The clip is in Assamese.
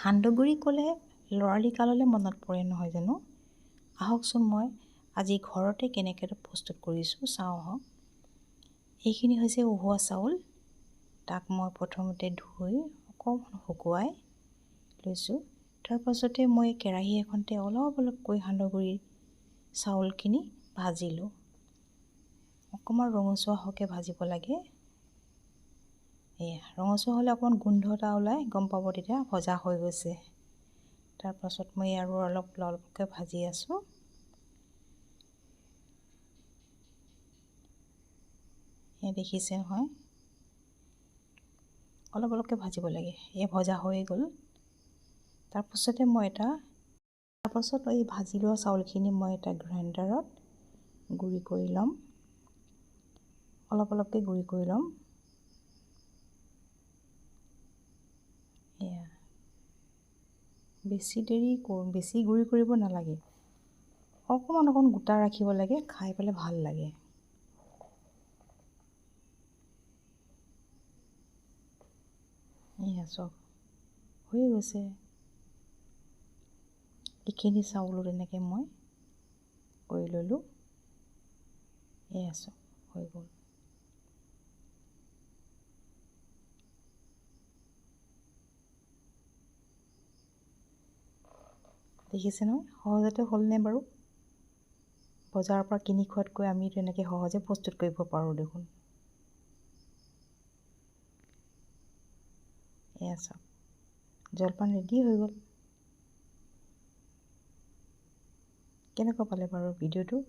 সান্দহগুড়ি ক'লে ল'ৰালি কাললৈ মনত পৰে নহয় জানো। আহকচোন মই আজি ঘৰতে কেনেকৈ প্ৰস্তুত কৰিছোঁ চাওঁ আহক। এইখিনি হৈছে উহোৱা চাউল। তাক মই প্ৰথমতে ধুই অকণমান শুকুৱাই লৈছোঁ। তাৰপাছতে মই কেৰাহী এখনতে অলপ অলপকৈ সান্দহগুড়িৰ চাউলখিনি ভাজিলোঁ। অকণমান ৰঙচুৱা হোৱাকৈ ভাজিব লাগে। এয়া ৰঙচুৱা হ'লে অকণমান গোন্ধ এটা ওলাই, গম পাব তেতিয়া ভজা হৈ গৈছে। তাৰপাছত মই আৰু অলপকৈ ভাজি আছোঁ। এয়া দেখিছে নহয়, অলপ অলপকৈ ভাজিব লাগে। এয়া ভজা হৈ গ'ল। তাৰপাছতে এই ভাজি লোৱা চাউলখিনি মই এটা গ্ৰাইণ্ডাৰত গুড়ি কৰি ল'ম। অলপ অলপকৈ গুড়ি কৰি ল'ম। এয়া বেছি গুড়ি কৰিব নালাগে, অকণমান গোটা ৰাখিব লাগে, খাই পেলাই ভাল লাগে। এয়া চব হৈ গৈছে। এইখিনি চাউলো তেনেকৈ মই কৰি ল'লোঁ। এয়া চব হৈ গ'ল। দেখিছে নহয়, সহজতে হ'লনে বাৰু? বজাৰৰ পৰা কিনি খোৱাতকৈ আমি তেনেকৈ সহজে প্ৰস্তুত কৰিব পাৰোঁ দেখোন। এয়া চাওক, জলপান ৰেডি হৈ গ'ল। কেনেকুৱা পালে বাৰু ভিডিঅ'টো?